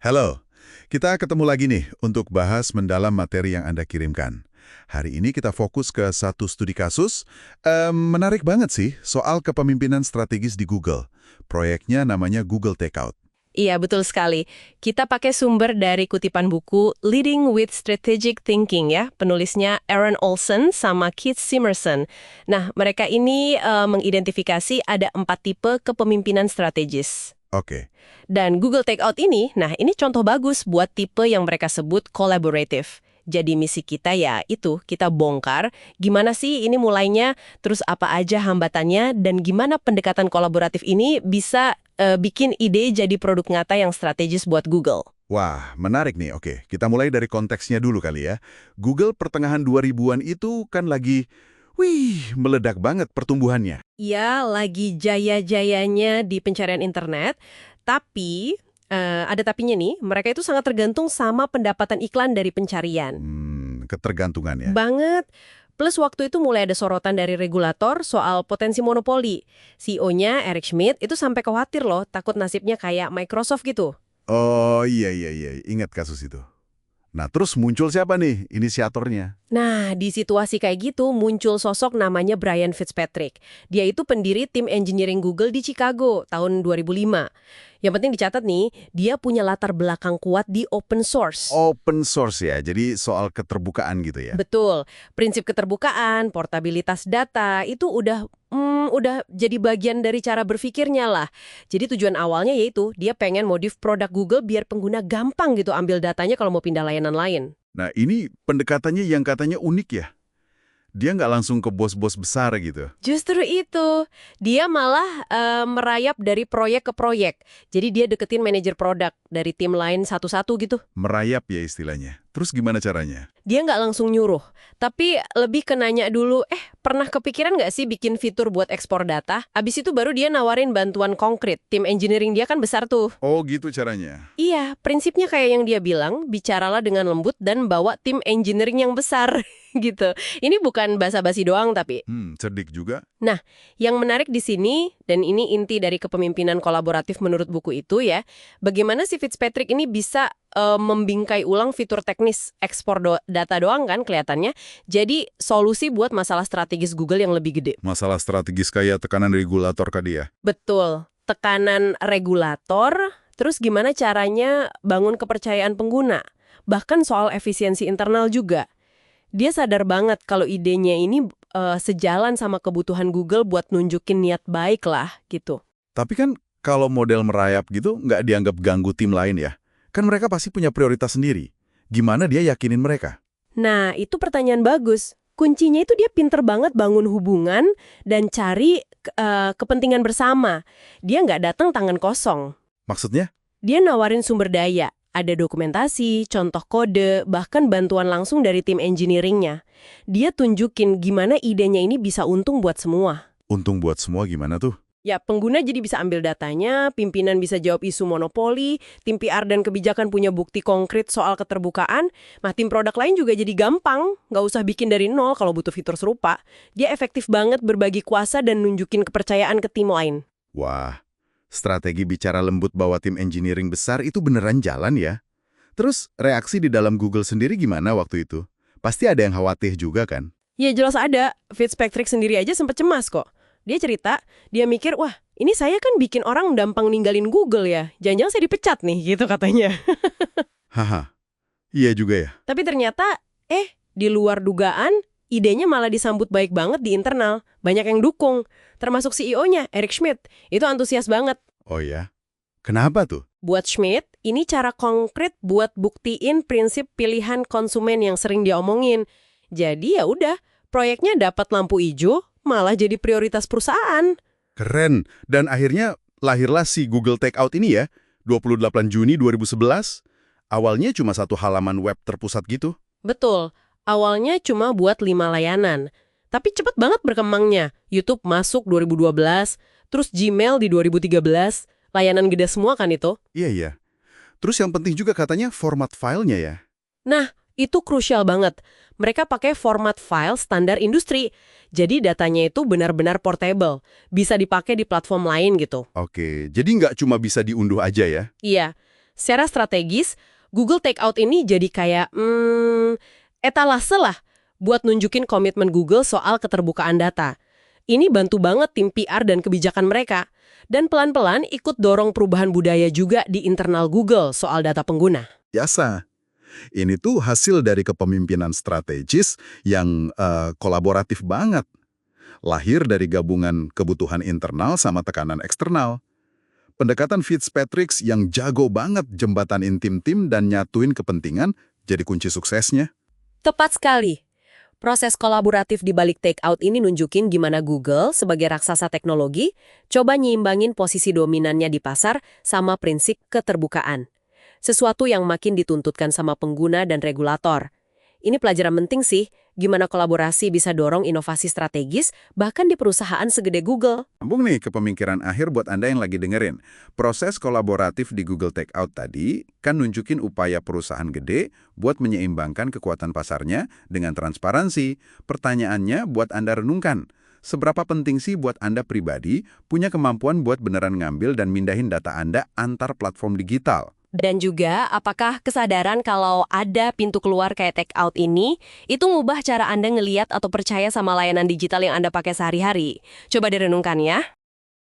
Halo, kita ketemu lagi nih untuk bahas mendalam materi yang Anda kirimkan. Hari ini kita fokus ke satu studi kasus, menarik banget sih, soal kepemimpinan strategis di Google. Proyeknya namanya Google Takeout. Iya, betul sekali. Kita pakai sumber dari kutipan buku Leading with Strategic Thinking ya, penulisnya Aaron Olson sama Keith Simerson. Nah, mereka ini mengidentifikasi ada 4 tipe kepemimpinan strategis. Oke, Dan Google Takeout ini, nah ini contoh bagus buat tipe yang mereka sebut collaborative. Jadi misi kita ya itu, kita bongkar gimana sih ini mulainya, terus apa aja hambatannya, dan gimana pendekatan kolaboratif ini bisa bikin ide jadi produk nyata yang strategis buat Google. wah menarik nih. Oke, kita mulai dari konteksnya dulu kali ya. Google pertengahan 2000-an itu kan lagi, meledak banget pertumbuhannya. Iya, lagi jaya-jayanya di pencarian internet, tapi ada tapinya nih, mereka itu sangat tergantung sama pendapatan iklan dari pencarian. Ketergantungan ya. Banget. Plus waktu itu mulai ada sorotan dari regulator soal potensi monopoli. CEO-nya Eric Schmidt itu sampai khawatir loh, takut nasibnya kayak Microsoft gitu. Oh iya, ingat kasus itu. Nah terus muncul siapa nih inisiatornya? Nah, di situasi kayak gitu muncul sosok namanya Brian Fitzpatrick. Dia itu pendiri tim engineering Google di Chicago tahun 2005. Yang penting dicatat nih, dia punya latar belakang kuat di open source. Open source ya, jadi soal keterbukaan gitu ya. Betul, prinsip keterbukaan, portabilitas data itu udah jadi bagian dari cara berpikirnya lah. Jadi tujuan awalnya yaitu dia pengen modif produk Google biar pengguna gampang gitu ambil datanya kalau mau pindah layanan lain. Nah ini pendekatannya yang katanya unik ya. Dia nggak langsung ke bos-bos besar gitu. Justru itu, dia malah merayap dari proyek ke proyek. Jadi dia deketin manajer produk dari tim lain satu-satu gitu. Merayap ya istilahnya. Terus gimana caranya? Dia nggak langsung nyuruh, tapi lebih ke nanya dulu, pernah kepikiran nggak sih bikin fitur buat ekspor data? Abis itu baru dia nawarin bantuan konkret. Tim engineering dia kan besar tuh. Oh gitu caranya. Iya, prinsipnya kayak yang dia bilang, bicaralah dengan lembut dan bawa tim engineering yang besar, gitu. Ini bukan basa-basi doang tapi. Cerdik juga. Nah, yang menarik di sini, dan ini inti dari kepemimpinan kolaboratif menurut buku itu ya, bagaimana si Fitzpatrick ini bisa membingkai ulang fitur teknis ekspor data doang kan kelihatannya, jadi solusi buat masalah strategis Google yang lebih gede. Masalah strategis kayak tekanan regulator tadi ya. Betul, tekanan regulator, terus gimana caranya bangun kepercayaan pengguna, bahkan soal efisiensi internal juga. Dia sadar banget kalau idenya ini sejalan sama kebutuhan Google buat nunjukin niat baik lah gitu. Tapi kan kalau model merayap gitu nggak dianggap ganggu tim lain ya. Kan mereka pasti punya prioritas sendiri. Gimana dia yakinin mereka? Nah, itu pertanyaan bagus. Kuncinya itu dia pinter banget bangun hubungan dan cari kepentingan bersama. Dia nggak datang tangan kosong. Maksudnya? Dia nawarin sumber daya. Ada dokumentasi, contoh kode, bahkan bantuan langsung dari tim engineering-nya. Dia tunjukin gimana idenya ini bisa untung buat semua. Untung buat semua gimana tuh? Ya, pengguna jadi bisa ambil datanya, pimpinan bisa jawab isu monopoli, tim PR dan kebijakan punya bukti konkret soal keterbukaan, tim produk lain juga jadi gampang, nggak usah bikin dari nol kalau butuh fitur serupa. Dia efektif banget berbagi kuasa dan nunjukin kepercayaan ke tim lain. Wah, strategi bicara lembut bawa tim engineering besar itu beneran jalan ya? Terus reaksi di dalam Google sendiri gimana waktu itu? Pasti ada yang khawatir juga kan? Ya jelas ada, Fitzpatrick sendiri aja sempat cemas kok. Dia cerita, dia mikir, wah ini saya kan bikin orang gampang ninggalin Google ya. Jangan-jangan saya dipecat nih, gitu katanya. Haha, iya juga ya. Tapi ternyata, di luar dugaan, idenya malah disambut baik banget di internal. Banyak yang dukung, termasuk CEO-nya, Eric Schmidt. Itu antusias banget. Oh ya? Kenapa tuh? Buat Schmidt, ini cara konkret buat buktiin prinsip pilihan konsumen yang sering dia omongin. Jadi ya udah, proyeknya dapat lampu hijau, malah jadi prioritas perusahaan. Keren. Dan akhirnya lahirlah si Google Takeout ini ya, 28 Juni 2011. Awalnya cuma satu halaman web terpusat gitu. Betul. Awalnya cuma buat 5 layanan. Tapi cepet banget berkembangnya. YouTube masuk 2012, terus Gmail di 2013. Layanan gede semua kan itu? Iya. Terus yang penting juga katanya format filenya ya. Nah, itu krusial banget. Mereka pakai format file standar industri. Jadi datanya itu benar-benar portable. Bisa dipakai di platform lain gitu. Oke, jadi nggak cuma bisa diunduh aja ya? Iya. Secara strategis, Google Takeout ini jadi kayak, etalase lah buat nunjukin komitmen Google soal keterbukaan data. Ini bantu banget tim PR dan kebijakan mereka. Dan pelan-pelan ikut dorong perubahan budaya juga di internal Google soal data pengguna. Biasa. Ini tuh hasil dari kepemimpinan strategis yang kolaboratif banget. Lahir dari gabungan kebutuhan internal sama tekanan eksternal. Pendekatan Fitzpatrick yang jago banget jembatanin tim-tim dan nyatuin kepentingan jadi kunci suksesnya. Tepat sekali. Proses kolaboratif di balik Takeout ini nunjukin gimana Google sebagai raksasa teknologi coba nyimbangin posisi dominannya di pasar sama prinsip keterbukaan. Sesuatu yang makin dituntutkan sama pengguna dan regulator. Ini pelajaran penting sih, gimana kolaborasi bisa dorong inovasi strategis bahkan di perusahaan segede Google. Sambung nih ke pemikiran akhir buat Anda yang lagi dengerin. Proses kolaboratif di Google Takeout tadi kan nunjukin upaya perusahaan gede buat menyeimbangkan kekuatan pasarnya dengan transparansi. Pertanyaannya buat Anda renungkan. Seberapa penting sih buat Anda pribadi punya kemampuan buat beneran ngambil dan mindahin data Anda antar platform digital? Dan juga, apakah kesadaran kalau ada pintu keluar kayak Takeout ini, itu ngubah cara Anda ngeliat atau percaya sama layanan digital yang Anda pakai sehari-hari? Coba direnungkan ya.